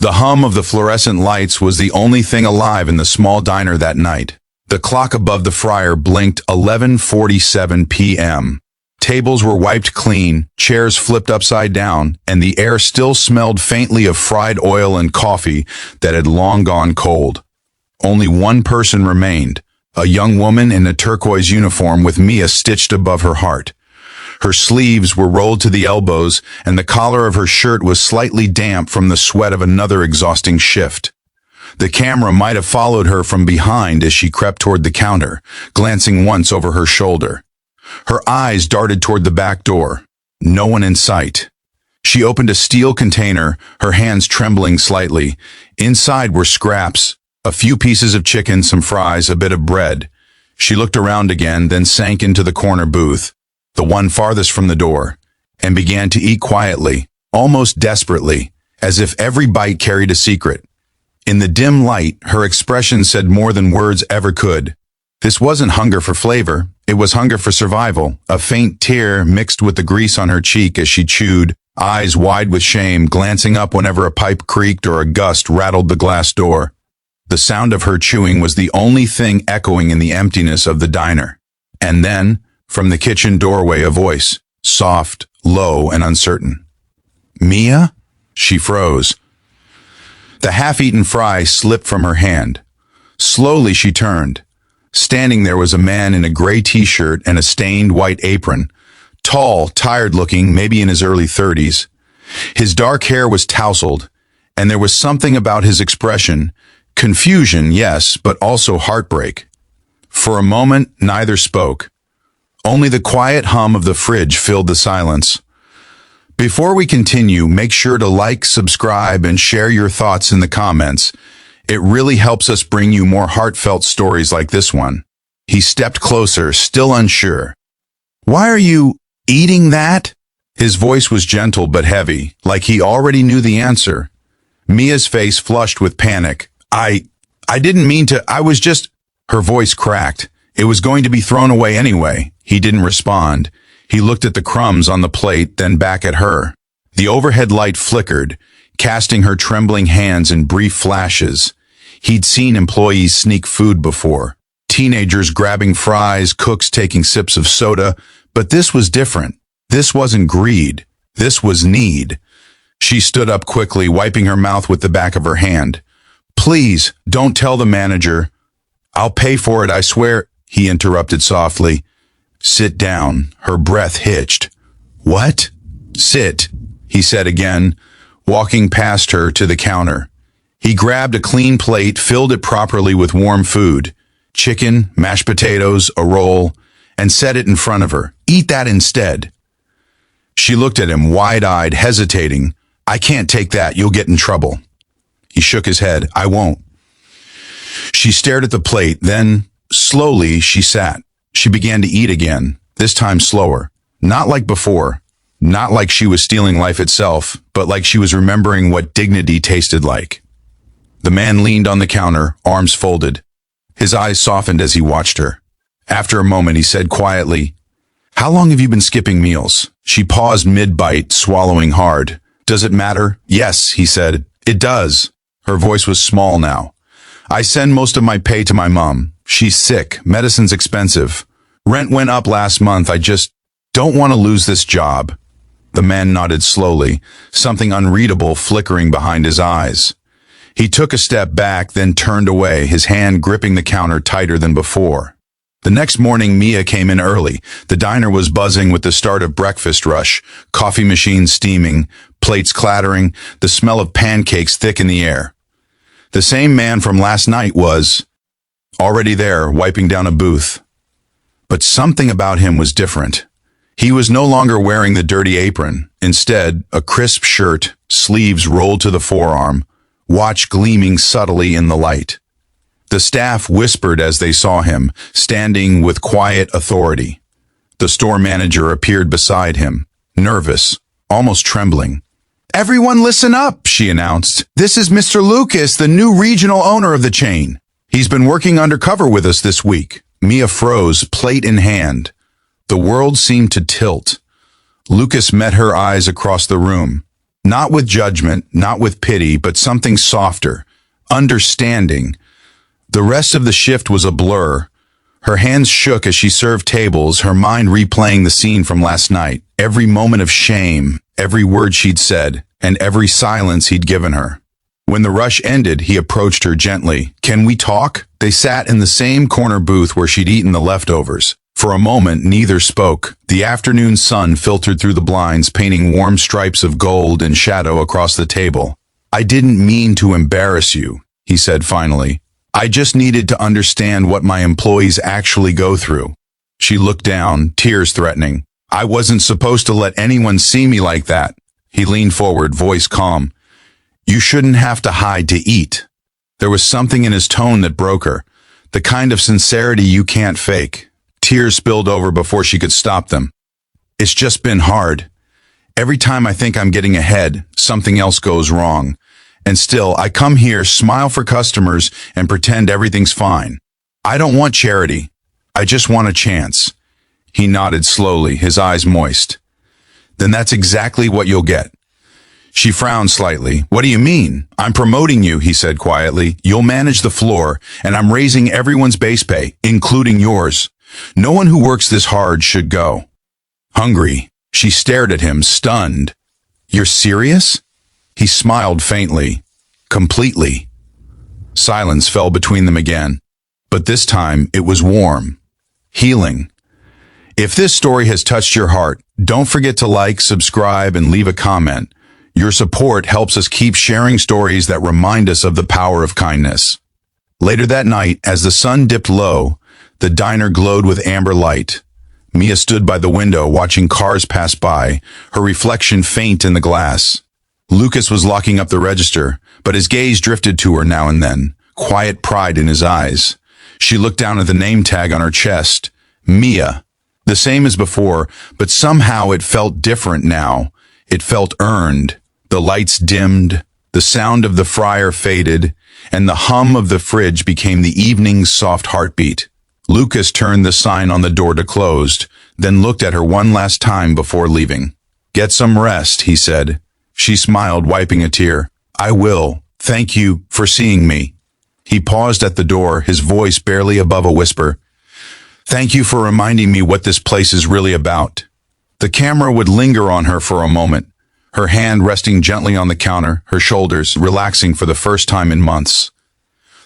The hum of the fluorescent lights was the only thing alive in the small diner that night. The clock above the fryer blinked 11:47 p.m. Tables were wiped clean, chairs flipped upside down, and the air still smelled faintly of fried oil and coffee that had long gone cold. Only one person remained, a young woman in a turquoise uniform with Mia stitched above her heart. Her sleeves were rolled to the elbows, and the collar of her shirt was slightly damp from the sweat of another exhausting shift. The camera might have followed her from behind as she crept toward the counter, glancing once over her shoulder. Her eyes darted toward the back door. No one in sight. She opened a steel container, her hands trembling slightly. Inside were scraps, a few pieces of chicken, some fries, a bit of bread. She looked around again, then sank into the corner booth, the one farthest from the door, and began to eat quietly, almost desperately, as if every bite carried a secret. In the dim light, her expression said more than words ever could. This wasn't hunger for flavor, it was hunger for survival, a faint tear mixed with the grease on her cheek as she chewed, eyes wide with shame, glancing up whenever a pipe creaked or a gust rattled the glass door. The sound of her chewing was the only thing echoing in the emptiness of the diner. And then, from the kitchen doorway, a voice, soft, low, and uncertain. "Mia?" She froze. The half-eaten fry slipped from her hand. Slowly she turned. Standing there was a man in a gray t-shirt and a stained white apron. Tall, tired-looking, maybe in his early 30s. His dark hair was tousled, and there was something about his expression. Confusion, yes, but also heartbreak. For a moment, neither spoke. Only the quiet hum of the fridge filled the silence. Before we continue, make sure to like, subscribe, and share your thoughts in the comments. It really helps us bring you more heartfelt stories like this one. He stepped closer, still unsure. "Why are you eating that?" His voice was gentle but heavy, like he already knew the answer. Mia's face flushed with panic. I didn't mean to, I was just..." Her voice cracked. It was going to be thrown away anyway. He didn't respond. He looked at the crumbs on the plate, then back at her. The overhead light flickered, casting her trembling hands in brief flashes. He'd seen employees sneak food before. Teenagers grabbing fries, cooks taking sips of soda. But this was different. This wasn't greed. This was need. She stood up quickly, wiping her mouth with the back of her hand. "Please, don't tell the manager. I'll pay for it, I swear," he interrupted softly. "Sit down." Her breath hitched. "What?" "Sit," he said again, walking past her to the counter. He grabbed a clean plate, filled it properly with warm food, chicken, mashed potatoes, a roll, and set it in front of her. "Eat that instead." She looked at him, wide-eyed, hesitating. "I can't take that, you'll get in trouble." He shook his head. "I won't." She stared at the plate, then, slowly, she sat. She began to eat again, this time slower. Not like before. Not like she was stealing life itself, but like she was remembering what dignity tasted like. The man leaned on the counter, arms folded. His eyes softened as he watched her. After a moment, he said quietly, "How long have you been skipping meals?" She paused mid-bite, swallowing hard. "Does it matter?" "Yes," he said. "It does." Her voice was small now. "I send most of my pay to my mom. She's sick. Medicine's expensive. Rent went up last month. I just don't want to lose this job." The man nodded slowly, something unreadable flickering behind his eyes. He took a step back, then turned away, his hand gripping the counter tighter than before. The next morning, Mia came in early. The diner was buzzing with the start of breakfast rush, coffee machines steaming, plates clattering, the smell of pancakes thick in the air. The same man from last night was already there, wiping down a booth. But something about him was different. He was no longer wearing the dirty apron. Instead, a crisp shirt, sleeves rolled to the forearm, watch gleaming subtly in the light. The staff whispered as they saw him, standing with quiet authority. The store manager appeared beside him, nervous, almost trembling. "Everyone listen up," she announced. "This is Mr. Lucas, the new regional owner of the chain. He's been working undercover with us this week." Mia froze, plate in hand. The world seemed to tilt. Lucas met her eyes across the room. Not with judgment, not with pity, but something softer. Understanding. The rest of the shift was a blur. Her hands shook as she served tables, her mind replaying the scene from last night. Every moment of shame, every word she'd said, and every silence he'd given her. When the rush ended, he approached her gently. "Can we talk?" They sat in the same corner booth where she'd eaten the leftovers. For a moment, neither spoke. The afternoon sun filtered through the blinds, painting warm stripes of gold and shadow across the table. "I didn't mean to embarrass you," he said finally. "I just needed to understand what my employees actually go through." She looked down, tears threatening. "I wasn't supposed to let anyone see me like that." He leaned forward, voice calm. "You shouldn't have to hide to eat." There was something in his tone that broke her, the kind of sincerity you can't fake. Tears spilled over before she could stop them. "It's just been hard. Every time I think I'm getting ahead, something else goes wrong. And still, I come here, smile for customers, and pretend everything's fine. I don't want charity. I just want a chance." He nodded slowly, his eyes moist. "Then that's exactly what you'll get." She frowned slightly. "What do you mean?" "I'm promoting you," he said quietly. "You'll manage the floor, and I'm raising everyone's base pay, including yours. No one who works this hard should go hungry." She stared at him, stunned. "You're serious?" He smiled faintly. "Completely." Silence fell between them again, but this time it was warm, healing. If this story has touched your heart, don't forget to like, subscribe, and leave a comment. Your support helps us keep sharing stories that remind us of the power of kindness. Later that night, as the sun dipped low, the diner glowed with amber light. Mia stood by the window watching cars pass by, her reflection faint in the glass. Lucas was locking up the register, but his gaze drifted to her now and then, quiet pride in his eyes. She looked down at the name tag on her chest. Mia. The same as before, but somehow it felt different now. It felt earned. The lights dimmed, the sound of the fryer faded, and the hum of the fridge became the evening's soft heartbeat. Lucas turned the sign on the door to closed, then looked at her one last time before leaving. "Get some rest," he said. She smiled, wiping a tear. "I will. Thank you for seeing me." He paused at the door, his voice barely above a whisper. "Thank you for reminding me what this place is really about." The camera would linger on her for a moment, her hand resting gently on the counter, her shoulders relaxing for the first time in months.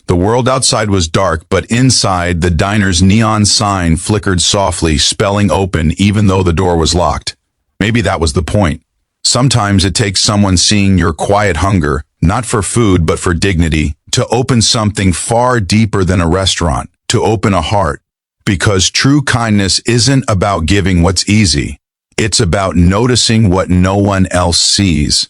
The world outside was dark, but inside, the diner's neon sign flickered softly, spelling open even though the door was locked. Maybe that was the point. Sometimes it takes someone seeing your quiet hunger, not for food but for dignity, to open something far deeper than a restaurant, to open a heart. Because true kindness isn't about giving what's easy. It's about noticing what no one else sees.